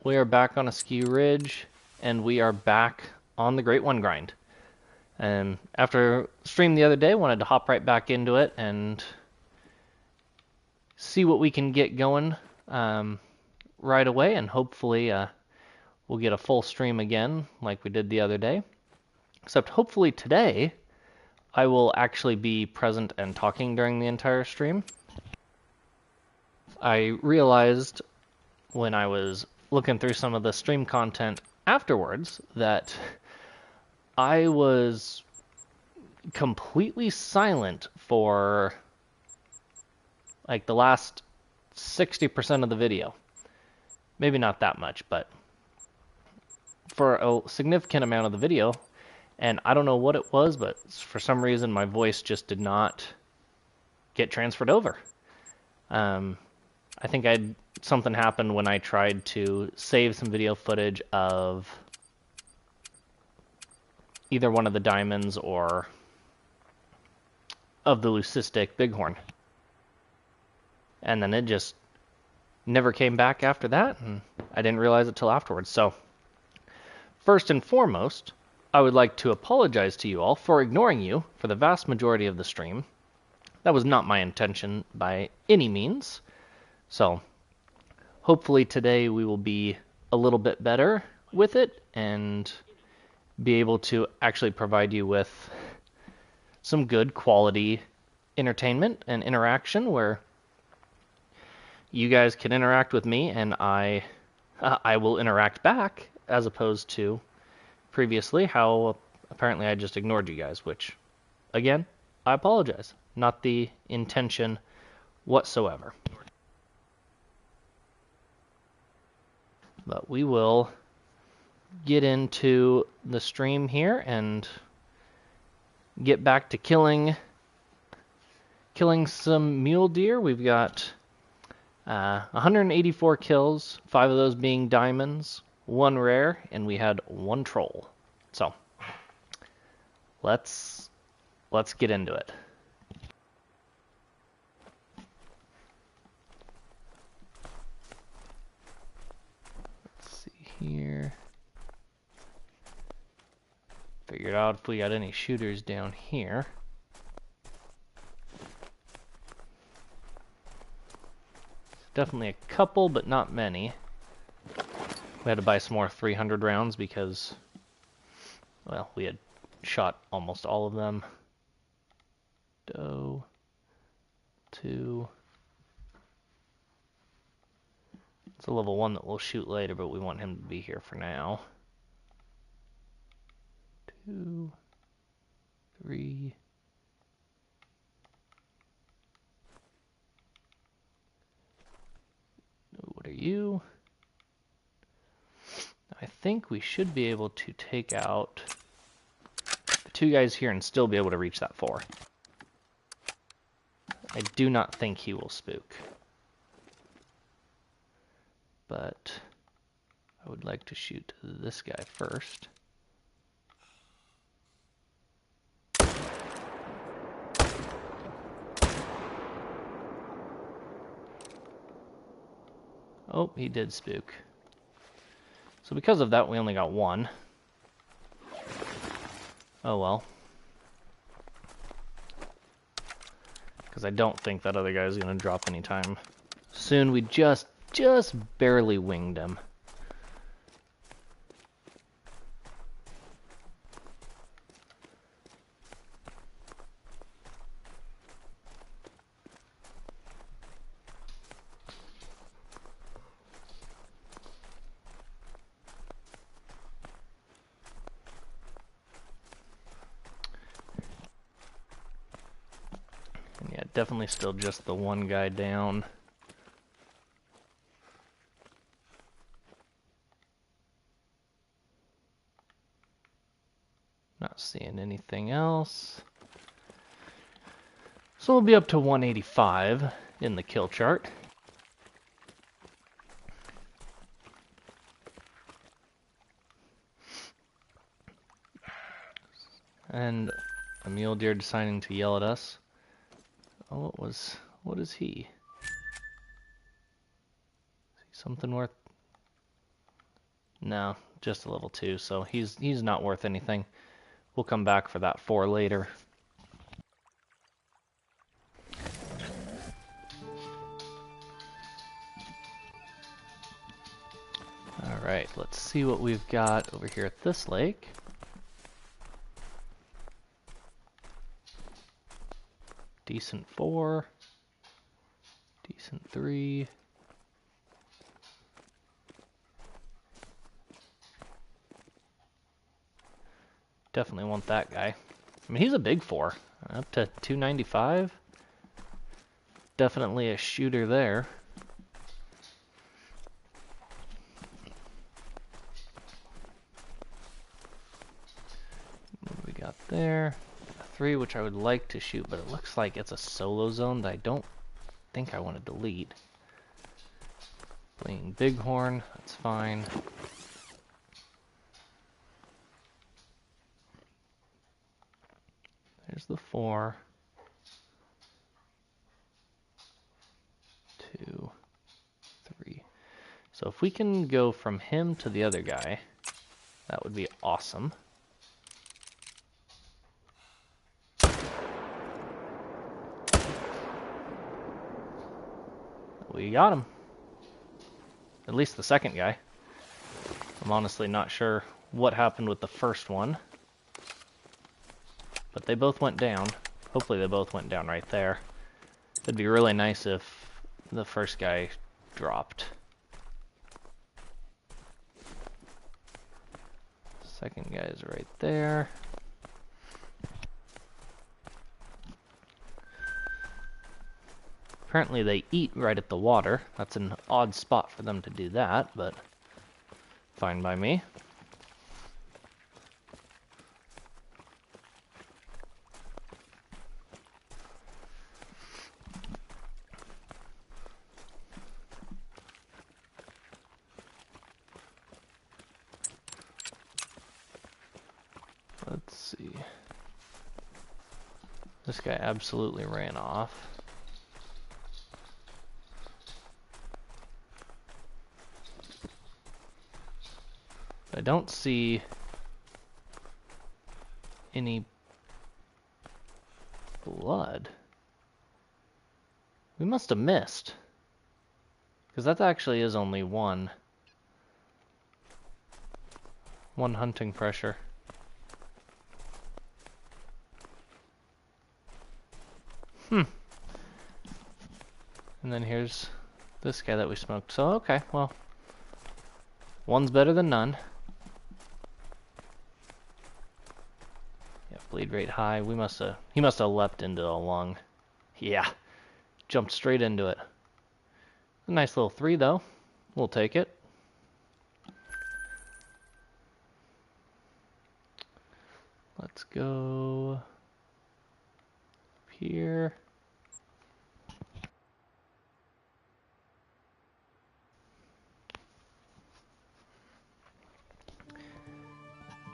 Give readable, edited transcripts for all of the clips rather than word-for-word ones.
We are back on Askiy Ridge, and we are back on the Great One grind. And after stream the other day, wanted to hop right back into it and see what we can get going right away, and hopefully we'll get a full stream again like we did the other day. Except hopefully today I will actually be present and talking during the entire stream. I realized when I was looking through some of the stream content afterwards that I was completely silent for like the last 60% of the video. Maybe not that much, but for a significant amount of the video. And I don't know what it was, but for some reason my voice just did not get transferred over. I think something happened when I tried to save some video footage of either one of the diamonds or of the leucistic bighorn. And then it just never came back after that, and I didn't realize it till afterwards. So, first and foremost, I would like to apologize to you all for ignoring you for the vast majority of the stream. That was not my intention by any means. So, hopefully today we will be a little bit better with it and be able to actually provide you with some good quality entertainment and interaction where you guys can interact with me and I will interact back, as opposed to previously how apparently I just ignored you guys, which, again, I apologize. Not the intention whatsoever. But we will get into the stream here and get back to killing some mule deer. We've got 184 kills, 5 of those being diamonds, 1 rare, and we had 1 troll. So let's get into it. Let's see here. Figured out if we got any shooters down here. Definitely a couple, but not many. We had to buy some more 300 rounds because, well, we had shot almost all of them. Doe, 2. It's a level 1 that we'll shoot later, but we want him to be here for now. 2, 3. What are you? I think we should be able to take out the 2 guys here and still be able to reach that 4. I do not think he will spook. But I would like to shoot this guy first. Oh, he did spook. So because of that, we only got 1. Oh well. Because I don't think that other guy is going to drop anytime soon. We just barely winged him. And yeah, definitely still just the 1 guy down. Not seeing anything else. So we'll be up to 185 in the kill chart. And a mule deer deciding to yell at us. Oh, what is he? Is he something worth No, just a level 2, so he's not worth anything. We'll come back for that 4 later. Alright, let's see what we've got over here at this lake. Decent 4. Decent 3. Definitely want that guy. I mean, he's a big 4. Up to 295. Definitely a shooter there. What do we got there? A 3, which I would like to shoot, but it looks like it's a solo zone that I don't think I want to delete. Playing Bighorn, that's fine. There's the 4. 2, 3. So if we can go from him to the other guy, that would be awesome. We got him. At least the second guy. I'm honestly not sure what happened with the first one. But they both went down. Hopefully they both went down right there. It'd be really nice if the first guy dropped. Second guy is right there. Apparently they eat right at the water. That's an odd spot for them to do that, but fine by me. Let's see. This guy absolutely ran off. I don't see any blood. We must have missed. Because that actually is only one hunting pressure. And then here's this guy that we smoked. So, okay, well, one's better than none. Yeah, bleed rate high. He must have leapt into a lung. Yeah, jumped straight into it. A nice little 3 though. We'll take it. Let's go up here.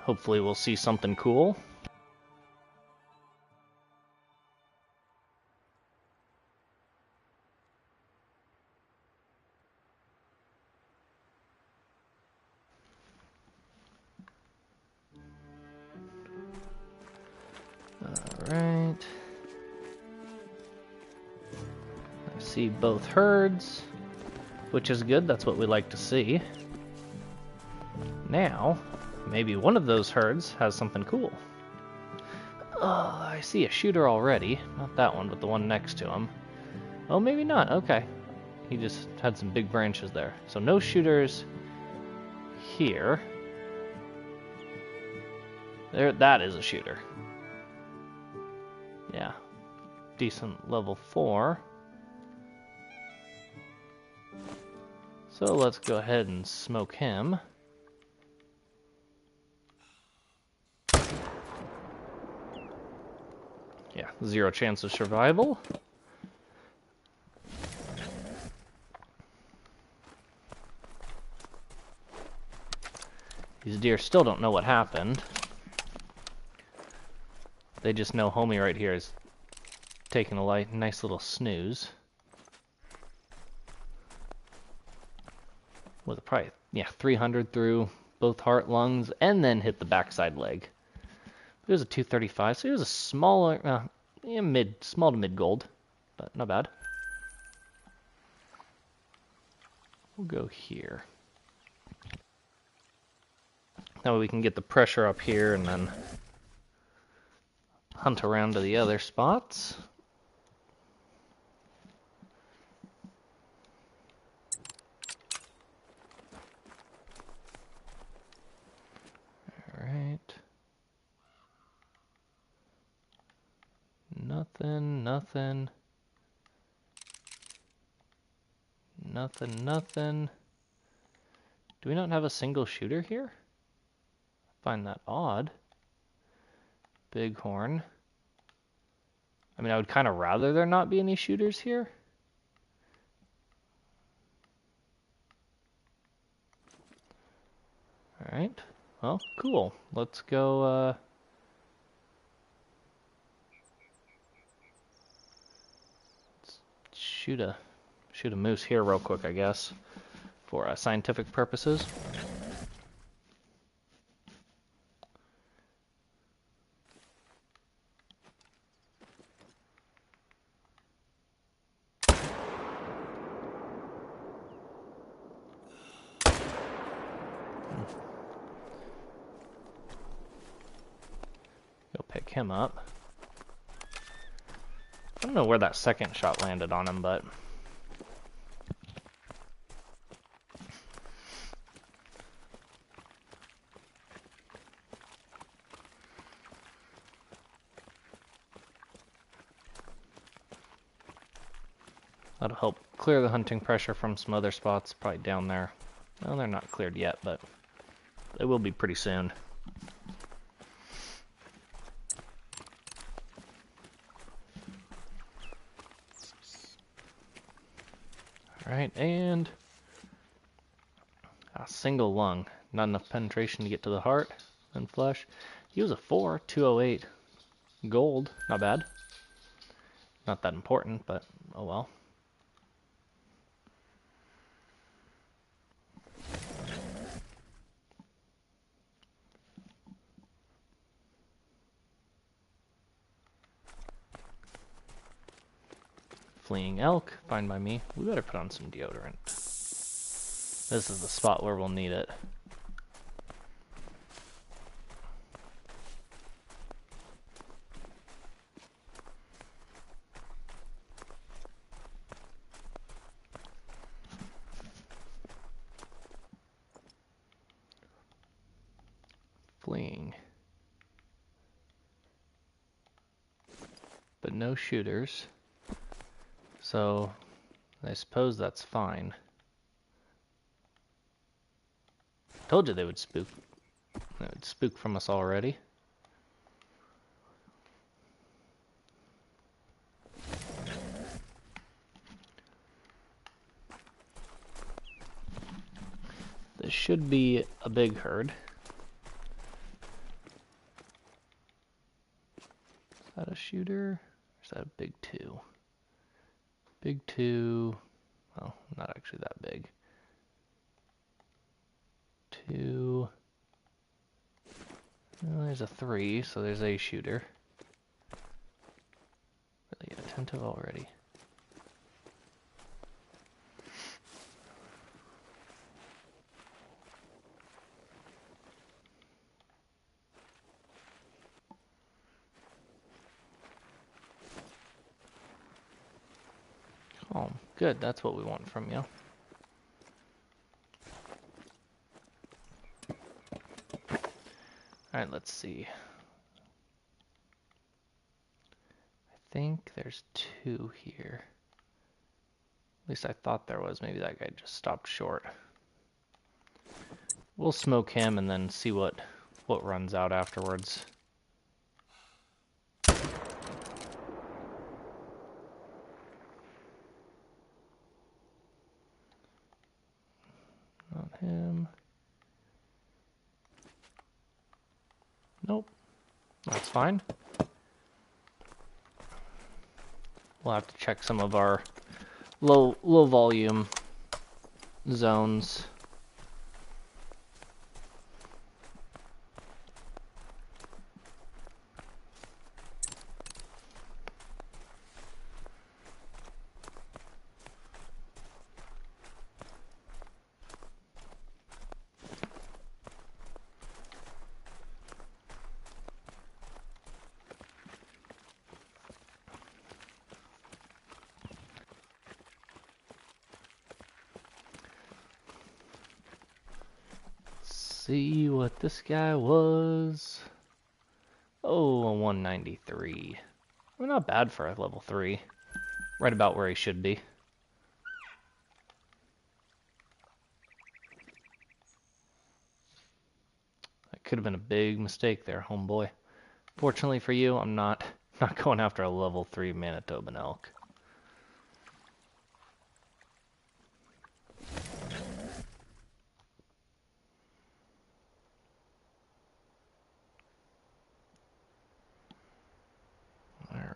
Hopefully we'll see something cool. Alright. I see both herds, which is good. That's what we like to see. Now, maybe one of those herds has something cool. Oh, I see a shooter already. Not that one, but the one next to him. Oh, maybe not. Okay. He just had some big branches there. So no shooters here. There, that is a shooter. Yeah. Decent level 4. So let's go ahead and smoke him. Yeah, 0 chance of survival. These deer still don't know what happened. They just know homie right here is taking a nice little snooze. With a probably, yeah, 300 through both heart, lungs, and then hit the backside leg. It was a 235, so it was a smaller, small to mid gold, but not bad. We'll go here. That way we can get the pressure up here and then hunt around to the other spots. Alright. Nothing. Do we not have a single shooter here? I find that odd. Bighorn. I mean, I would kind of rather there not be any shooters here. Alright. Well, cool. Let's go, let's shoot a moose here real quick, I guess, for scientific purposes. Go pick him up. I don't know where that second shot landed on him, but that'll help clear the hunting pressure from some other spots, probably down there. Well, they're not cleared yet, but they will be pretty soon. Alright, and a single lung. Not enough penetration to get to the heart and flesh. He was a 208 gold. Not bad. Not that important, but oh well. Fleeing elk, fine by me. We better put on some deodorant. This is the spot where we'll need it. Fleeing. But no shooters. So, I suppose that's fine. Told you they would spook. They would spook from us already. This should be a big herd. Is that a shooter? Or is that a big two? Big two, well, not actually that big. Two, well, there's a 3, so there's a shooter. Really attentive already. Oh, good, that's what we want from you. Alright, let's see. I think there's 2 here. At least I thought there was. Maybe that guy just stopped short. We'll smoke him and then see what runs out afterwards. Not him. Nope. That's fine. We'll have to check some of our low volume zones. see what this guy was. Oh, a 193. Well, not bad for a level 3. Right about where he should be. That could have been a big mistake there, homeboy. Fortunately for you, I'm not going after a level 3 Manitoban elk.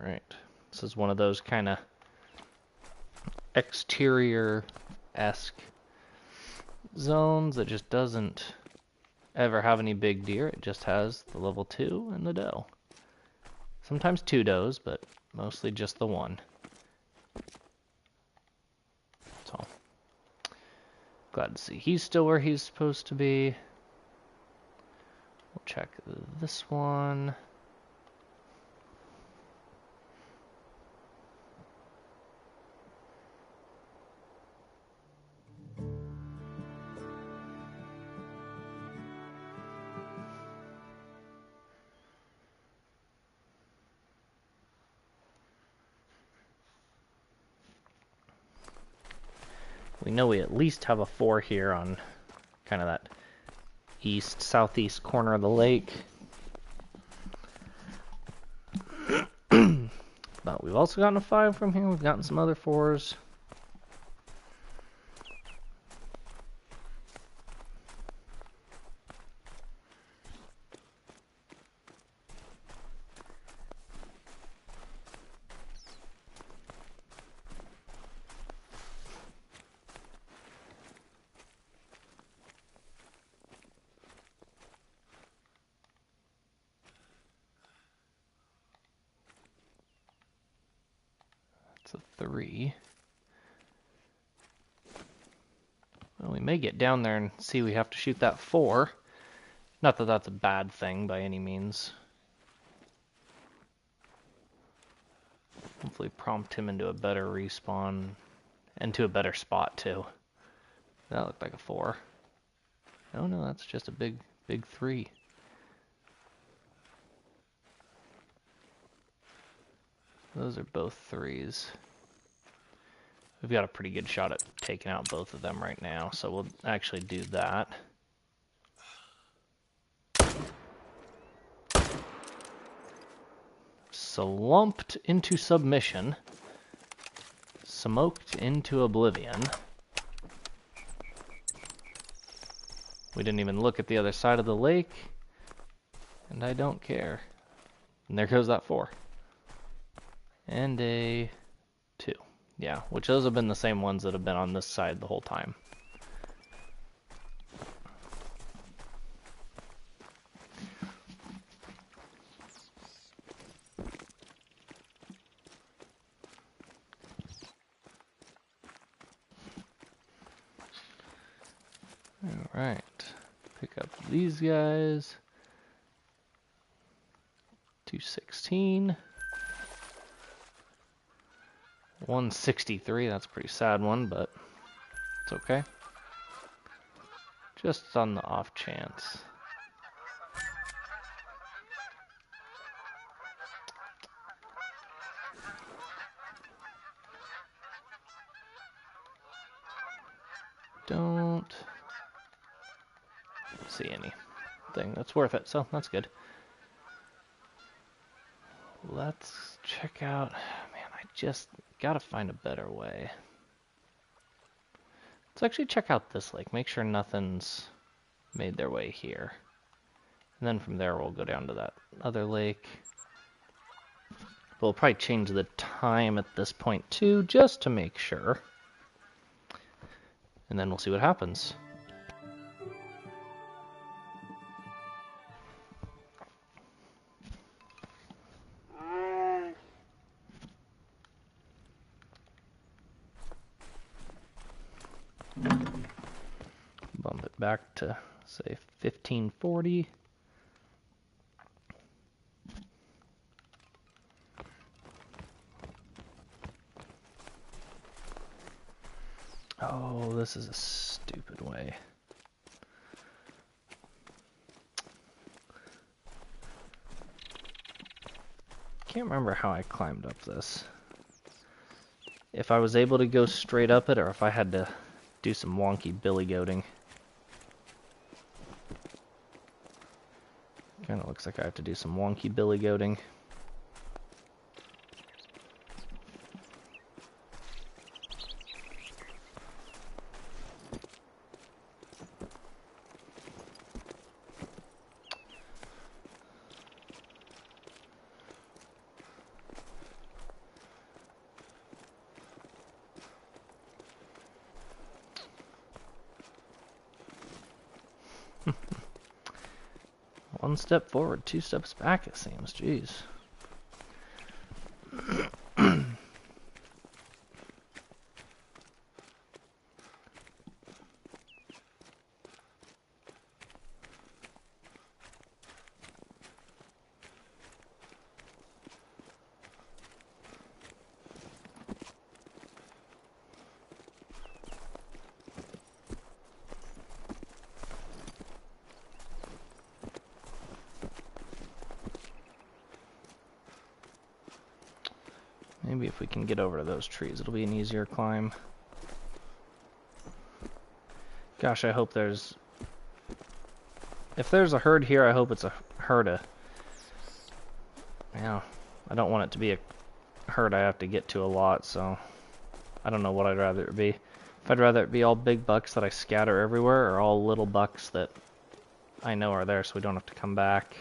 Alright. This is one of those kind of exterior-esque zones that just doesn't ever have any big deer. It just has the level 2 and the doe. Sometimes 2 does, but mostly just the one. So, glad to see he's still where he's supposed to be. We'll check this one. We know we at least have a 4 here on kind of that southeast corner of the lake. But we've also gotten a 5 from here. We've gotten some other 4s. That's a 3. Well, we may get down there and see we have to shoot that 4. Not that that's a bad thing by any means. Hopefully prompt him into a better respawn and to a better spot too. That looked like a 4. Oh no, that's just a big 3. Those are both 3s. We've got a pretty good shot at taking out both of them right now, so we'll actually do that. Slumped into submission. Smoked into oblivion. We didn't even look at the other side of the lake, and I don't care. And there goes that 4. And a 2. Yeah, which those have been the same ones that have been on this side the whole time. Alright, pick up these guys. 216. 163, that's a pretty sad one, but it's okay. Just on the off chance. Don't see anything that's worth it, so that's good. Let's check out, man, I just gotta find a better way. Let's actually check out this lake, make sure nothing's made their way here. And then from there we'll go down to that other lake. We'll probably change the time at this point too, just to make sure. And then we'll see what happens. Bump it back to, say, 1540. Oh, this is a stupid way. Can't remember how I climbed up this. If I was able to go straight up it, or if I had to do some wonky billy goating. Kind of looks like I have to do some wonky billy goating. One step forward, 2 steps back, it seems. Jeez. Maybe if we can get over to those trees, it'll be an easier climb. Gosh, I hope there's... If there's a herd here, I hope it's a herd of... Yeah, I don't want it to be a herd I have to get to a lot, so... I don't know what I'd rather it be. If I'd rather it be all big bucks that I scatter everywhere, or all little bucks that I know are there so we don't have to come back.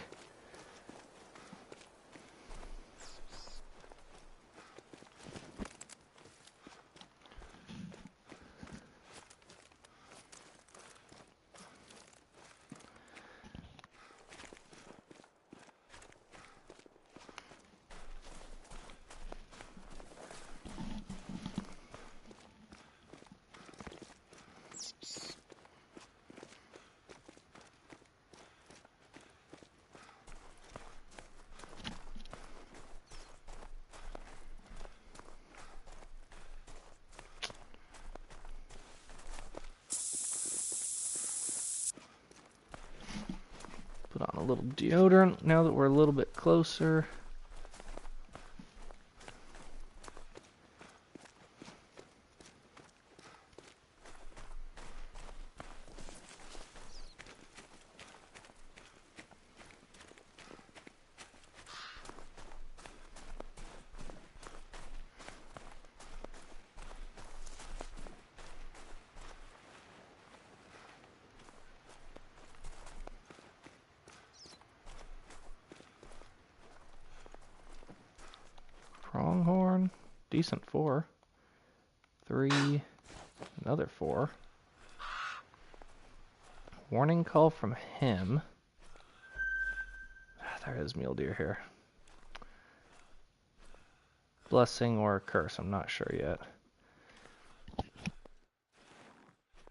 Put on a little deodorant now that we're a little bit closer. Pronghorn, decent 4. 3, another 4. Warning call from him. There is mule deer here. Blessing or curse, I'm not sure yet.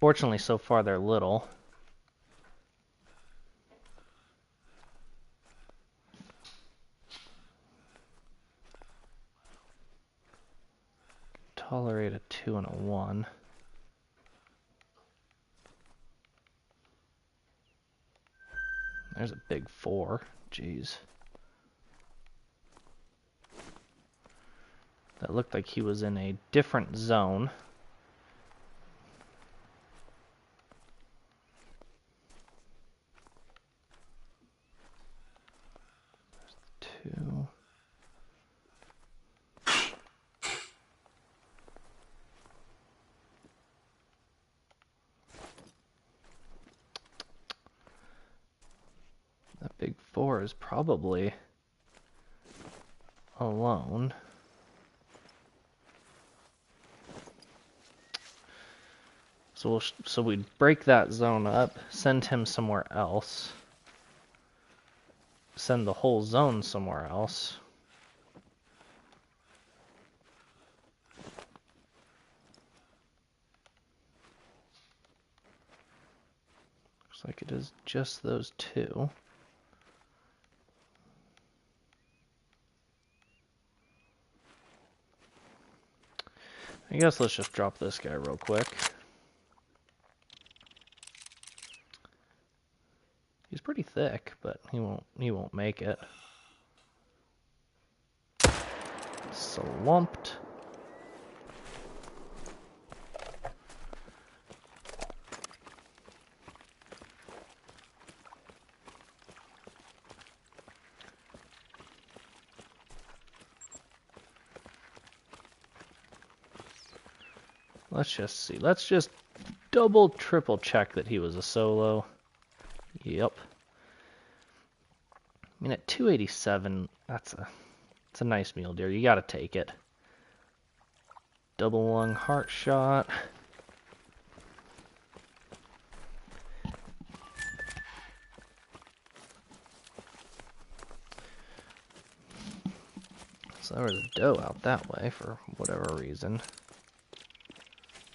Fortunately, so far they're little. Tolerate a 2 and a 1. There's a big 4. Jeez. That looked like he was in a different zone. There's 2. That big 4 is probably alone. So we'd break that zone up, send him somewhere else, send the whole zone somewhere else. Looks like it is just those 2. I guess let's just drop this guy real quick. He's pretty thick, but he won't make it. slumped. Let's just see. Let's just double, triple check that he was a solo. Yep. I mean, at 287, it's a nice mule deer. You gotta take it. Double lung heart shot. So there was a doe out that way for whatever reason.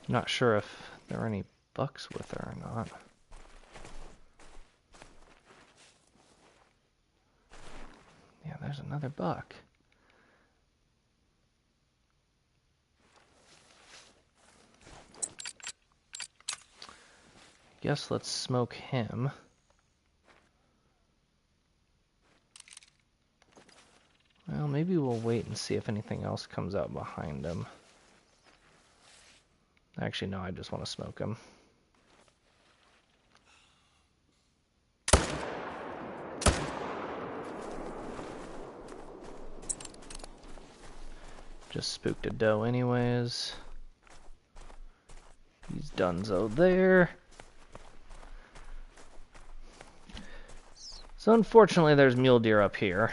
Not sure if there were any bucks with her or not. Yeah, there's another buck. Guess let's smoke him. Well, maybe we'll wait and see if anything else comes out behind him. Actually, no, I just want to smoke him. Just spooked a doe anyways. He's donezo there. So unfortunately there's mule deer up here.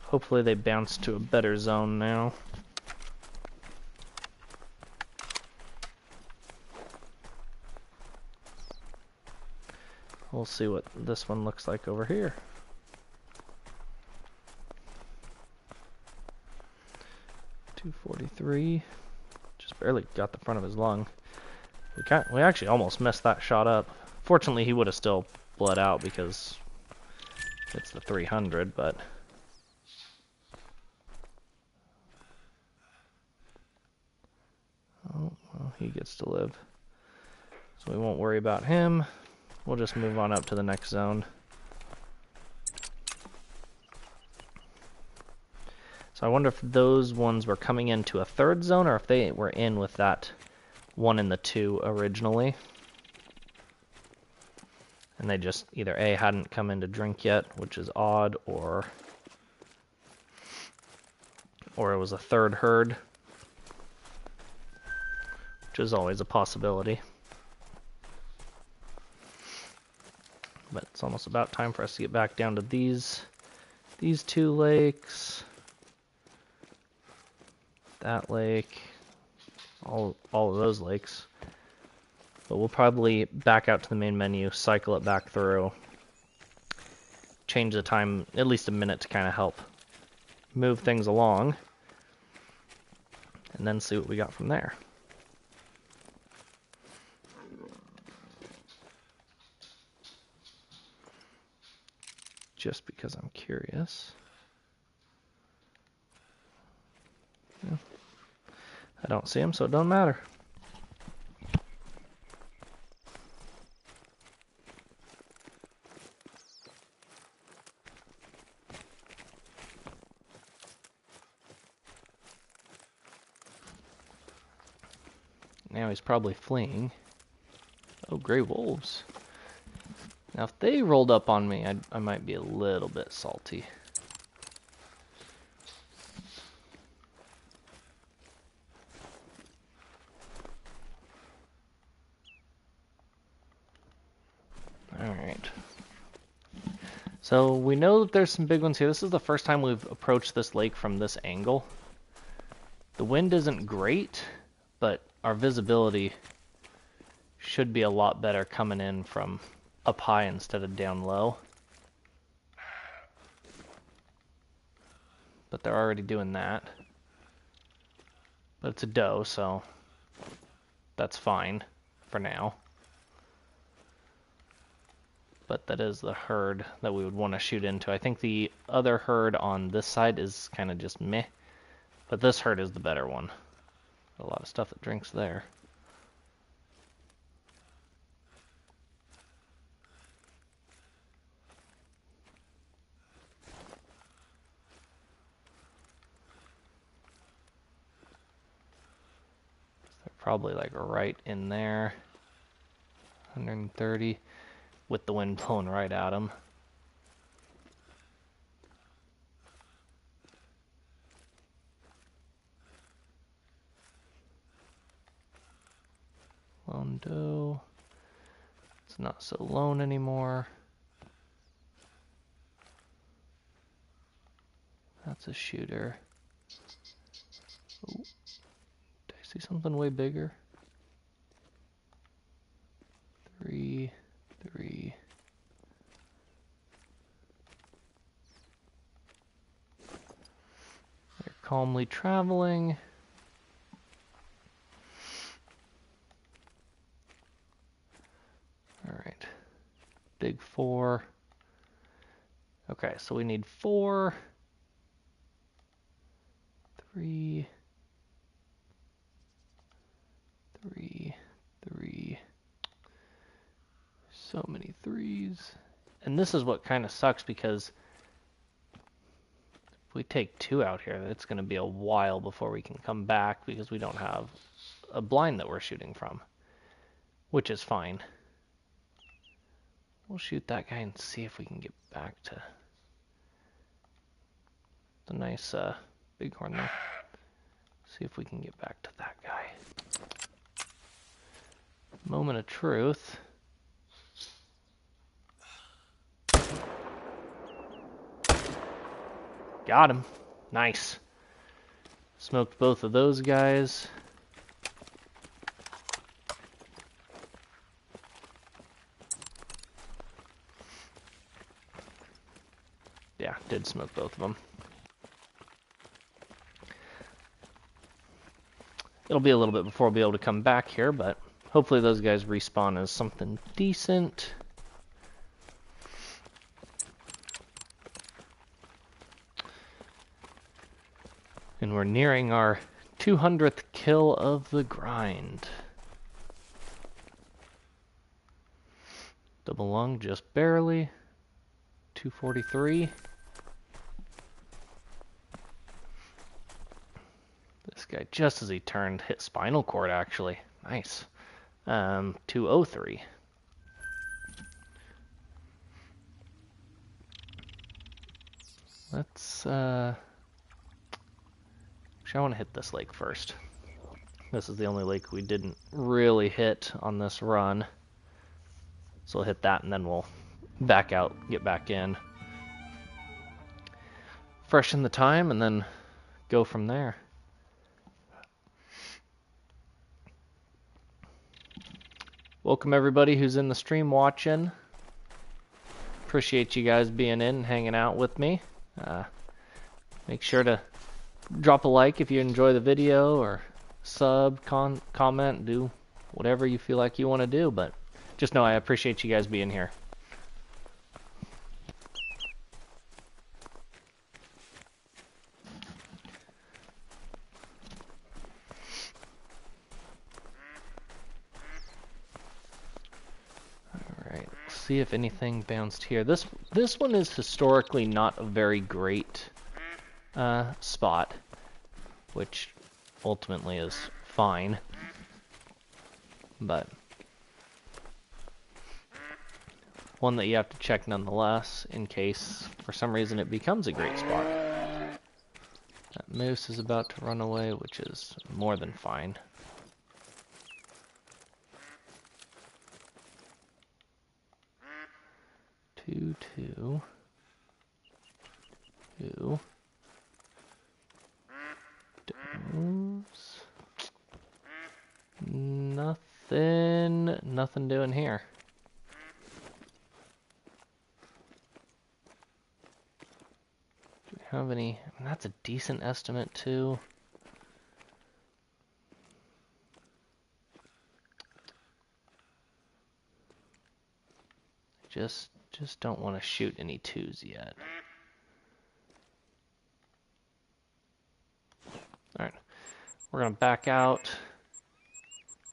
Hopefully they bounce to a better zone now. We'll see what this one looks like over here. .243. Just barely got the front of his lung. We actually almost messed that shot up. Fortunately, he would have still bled out because it's the 300, but... Oh, well, he gets to live. So we won't worry about him. We'll just move on up to the next zone. So I wonder if those ones were coming into a third zone or if they were in with that one in the two originally. And they just either A, hadn't come in to drink yet, which is odd, or it was a third herd, which is always a possibility. But it's almost about time for us to get back down to these two lakes, that lake, all of those lakes. But we'll probably back out to the main menu, cycle it back through, change the time at least a minute to kind of help move things along, and then see what we got from there. Just because I'm curious. Yeah. I don't see him, so it don't matter. Now he's probably fleeing. Oh, gray wolves. Now if they rolled up on me, I might be a little bit salty. Alright. So we know that there's some big ones here. This is the first time we've approached this lake from this angle. The wind isn't great, but our visibility should be a lot better coming in from up high instead of down low. But they're already doing that. But it's a doe, so that's fine for now. But that is the herd that we would want to shoot into. I think the other herd on this side is kind of just meh, but this herd is the better one. A lot of stuff that drinks there. probably like right in there. 130 with the wind blowing right at them. Lone doe. It's not so lone anymore. That's a shooter. Ooh. Did I see something way bigger? 3, 3. They're calmly traveling. All right. Big 4. Okay, so we need 4, 3, 3, 3. So many 3s. And this is what kind of sucks, because if we take 2 out here, it's going to be a while before we can come back, because we don't have a blind that we're shooting from, which is fine. We'll shoot that guy and see if we can get back to the nice bighorn there. See if we can get back to that guy. Moment of truth. Got him. Nice. Smoked both of those guys. Yeah, did smoke both of them. It'll be a little bit before we'll be able to come back here, but hopefully those guys respawn as something decent. And we're nearing our 200th kill of the grind. Double lung just barely. 243. This guy, just as he turned, hit spinal cord actually. Nice. 203. Let's actually, I want to hit this lake first. This is the only lake we didn't really hit on this run. So we'll hit that and then we'll back out, get back in. Freshen the time and then go from there. Welcome everybody who's in the stream watching. Appreciate you guys being in and hanging out with me. Make sure to drop a like if you enjoy the video, or sub, comment, do whatever you feel like you want to do, but just know I appreciate you guys being here. Alright, see if anything bounced here. This one is historically not a very great spot, which ultimately is fine, but one that you have to check nonetheless in case for some reason it becomes a great spot. That moose is about to run away, which is more than fine. Two. Nothing doing here. Do we have any? I mean, that's a decent estimate too. Just don't want to shoot any 2s yet. Alright, we're going to back out,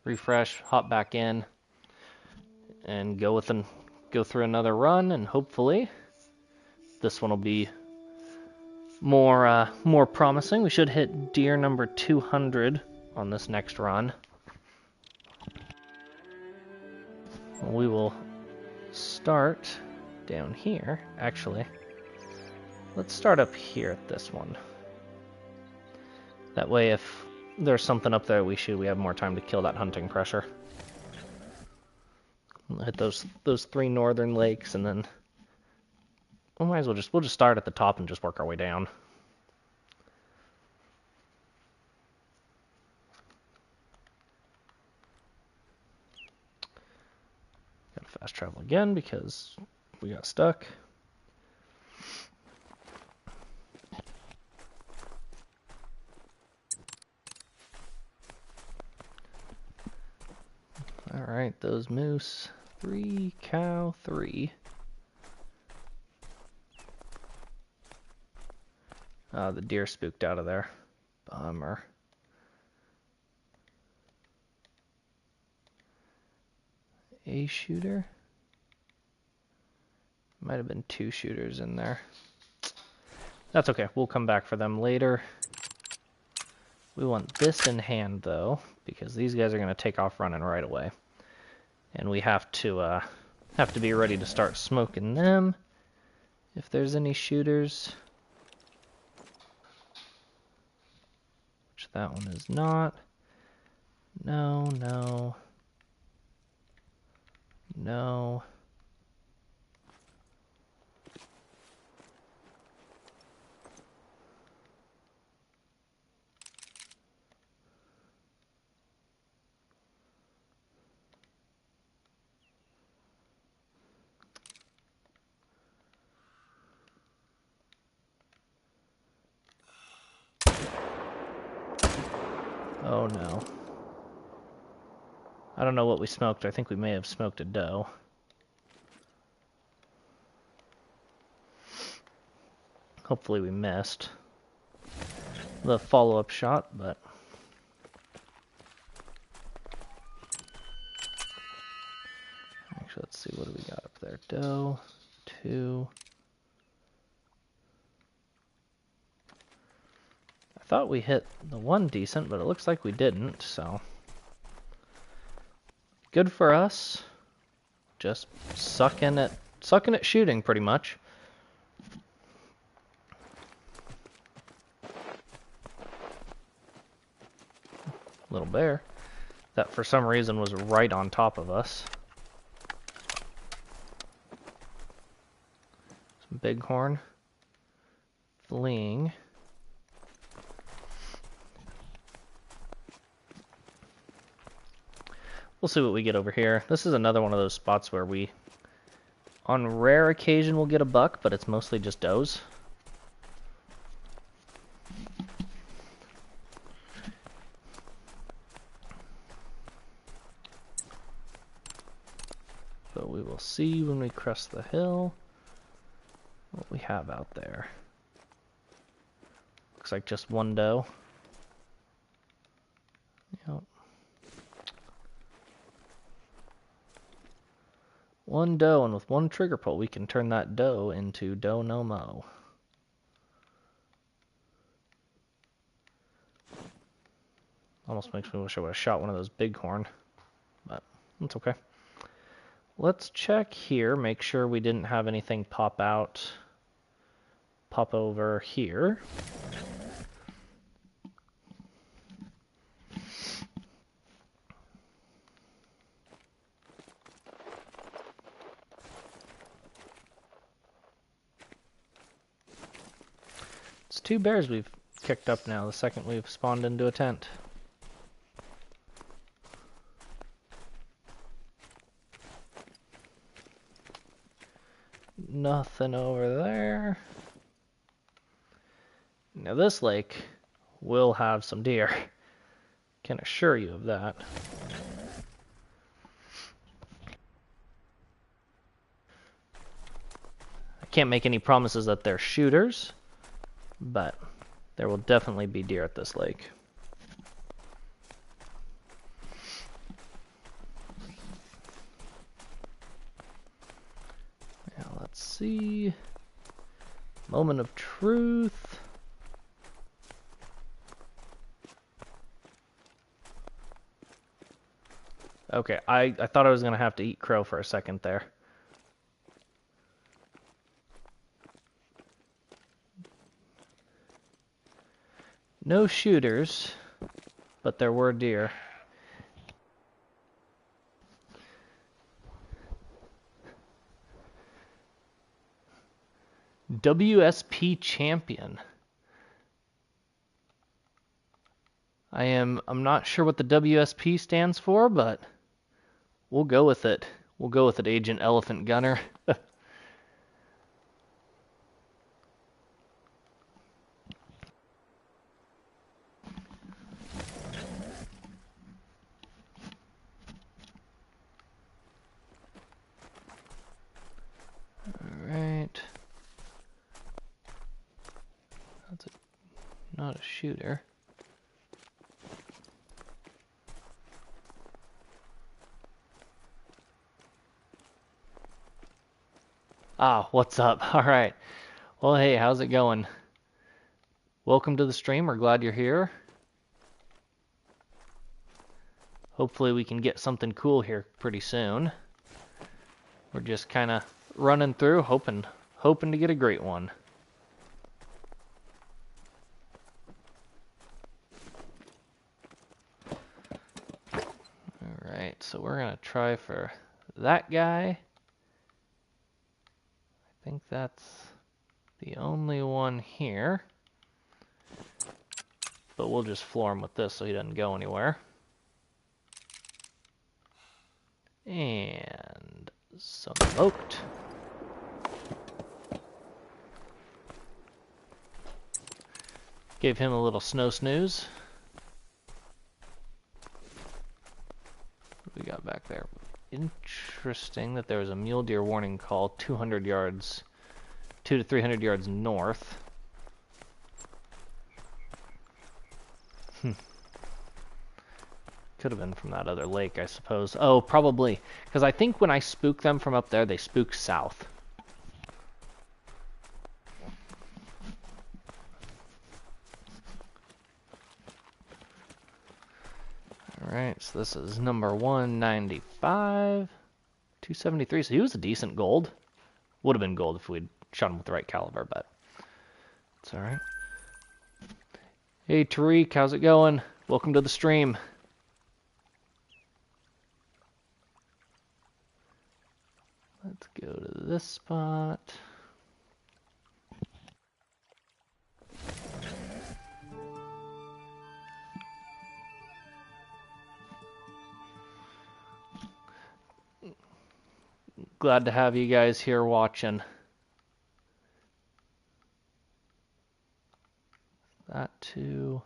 refresh, hop back in, and go through another run, and hopefully this one will be more promising. We should hit deer number 200 on this next run. We will start down here. Actually, let's start up here at this one. That way, if there's something up there we shoot, we have more time to kill that hunting pressure. We'll hit those 3 northern lakes, and then we might as well we'll just start at the top and just work our way down. Gotta fast travel again because we got stuck. Alright, those moose. 3, cow, 3. The deer spooked out of there. Bummer. A shooter? Might have been 2 shooters in there. That's okay. We'll come back for them later. We want this in hand, though, because these guys are going to take off running right away. And we have to be ready to start smoking them if there's any shooters. Which that one is not. No, no. No. Oh no. I don't know what we smoked. I think we may have smoked a doe. Hopefully we missed the follow-up shot, but actually, let's see, what do we got up there? Doe, 2. I thought we hit the one decent, but it looks like we didn't, so good for us. Just sucking at shooting, pretty much. Little bear that for some reason was right on top of us. Some bighorn fleeing. We'll see what we get over here. This is another one of those spots where we, on rare occasion, will get a buck, but it's mostly just does. But we will see when we crest the hill what we have out there. Looks like just one doe. Yep. One doe, and with one trigger pull, we can turn that doe into doe no mo. Almost makes me wish I would have shot one of those bighorn, but that's okay. Let's check here, make sure we didn't have anything pop over here. It's 2 bears we've kicked up now, the second we've spawned into a tent. Nothing over there. Now this lake will have some deer. Can assure you of that. I can't make any promises that they're shooters, but there will definitely be deer at this lake. Now let's see. Moment of truth. Okay, I thought I was going to have to eat crow for a second there. No shooters, but there were deer. WSP champion. I'm not sure what the WSP stands for, but we'll go with it. We'll go with it, Agent Elephant Gunner. Alright. That's not a shooter. Ah, what's up? Alright. Well, hey, how's it going? Welcome to the stream. We're glad you're here. Hopefully we can get something cool here pretty soon. We're just kind of running through, hoping to get a great one. Alright, so we're going to try for that guy. I think that's the only one here. But we'll just floor him with this so he doesn't go anywhere. And smoked. Gave him a little snow snooze. What do we got back there? Interesting that there was a mule deer warning call 200 yards, 200 to 300 yards north. Could have been from that other lake, I suppose. Oh, probably. Because I think when I spook them from up there, they spook south. Alright, so this is number 195. 273, so he was a decent gold. Would have been gold if we'd shot him with the right caliber, but it's alright. Hey, Tariq, how's it going? Welcome to the stream. Let's go to this spot. Glad to have you guys here watching. That two.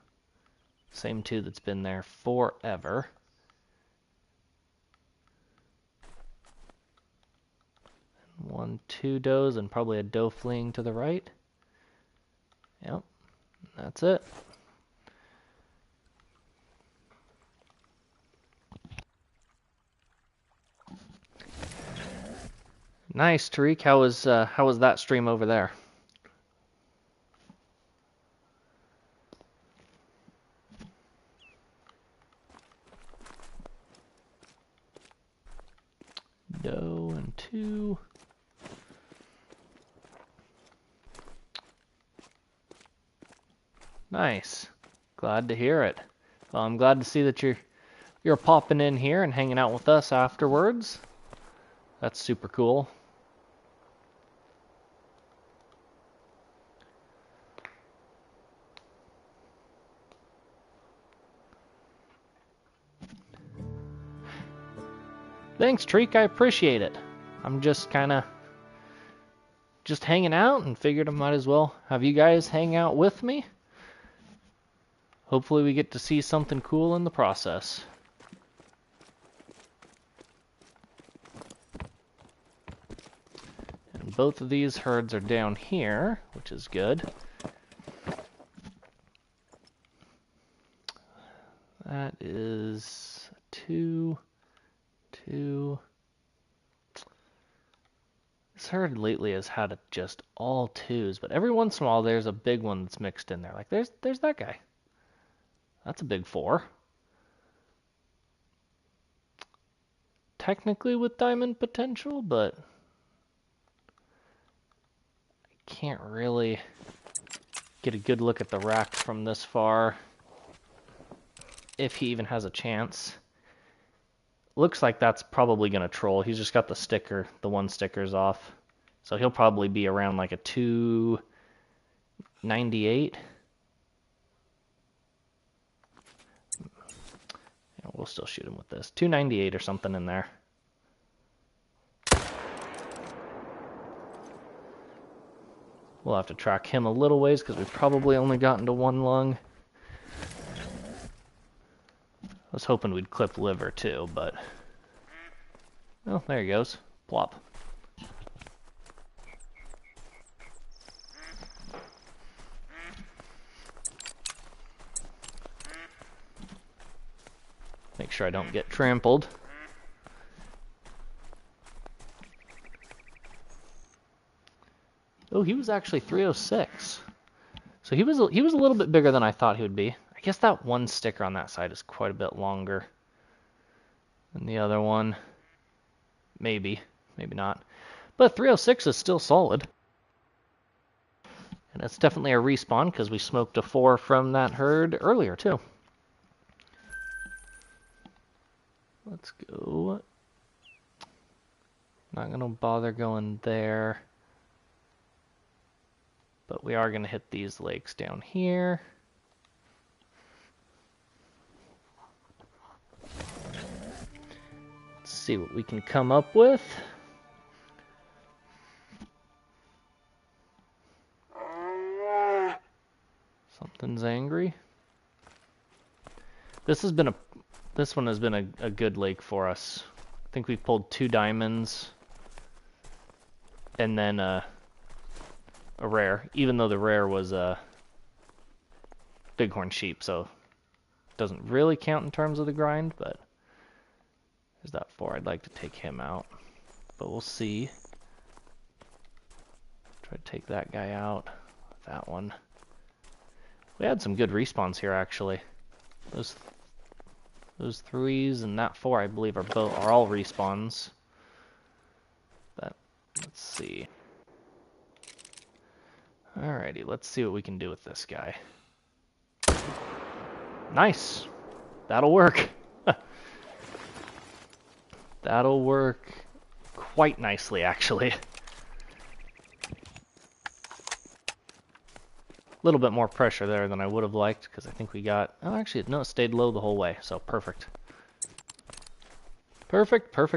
Same two that's been there forever. One, two does, and probably a doe fleeing to the right. Yep, that's it. Nice, Tariq. How was that stream over there? Doe and two. Nice. Glad to hear it. Well, I'm glad to see that you're popping in here and hanging out with us afterwards. That's super cool. Thanks, Treek. I appreciate it. I'm just kind of hanging out and figured I might as well have you guys hang out with me. Hopefully we get to see something cool in the process. And both of these herds are down here, which is good. That is two. This herd lately has had just all twos, but every once in a while there's a big one that's mixed in there. Like there's that guy. That's a big four. technically with diamond potential, but I can't really get a good look at the rack from this far, if he even has a chance. Looks like that's probably going to troll. He's just got the sticker, the one sticker's off. So he'll probably be around like a 298. Yeah, we'll still shoot him with this. 298 or something in there. We'll have to track him a little ways because we've probably only gotten to one lung. I was hoping we'd clip liver too, but... Oh, there he goes. Plop. Make sure I don't get trampled. Oh, he was actually 306. So he was a little bit bigger than I thought he would be. I guess that one sticker on that side is quite a bit longer than the other one. Maybe, maybe not. But 306 is still solid. And it's definitely a respawn because we smoked a 4 from that herd earlier too. Let's go. Not gonna bother going there. But we are gonna hit these lakes down here. Let's see what we can come up with. Something's angry. This one has been a good lake for us. I think we pulled 2 diamonds and then a rare, even though the rare was a bighorn sheep, so it doesn't really count in terms of the grind, but there's that 4. I'd like to take him out, but we'll see. Try to take that guy out. That one. We had some good respawns here, actually. Those 3s and that 4, I believe, are all respawns. But let's see. Alrighty, let's see what we can do with this guy. Nice. That'll work. That'll work quite nicely, actually. A little bit more pressure there than I would have liked, because I think we got... Oh, actually, no, it stayed low the whole way, so perfect. Perfect, perfect.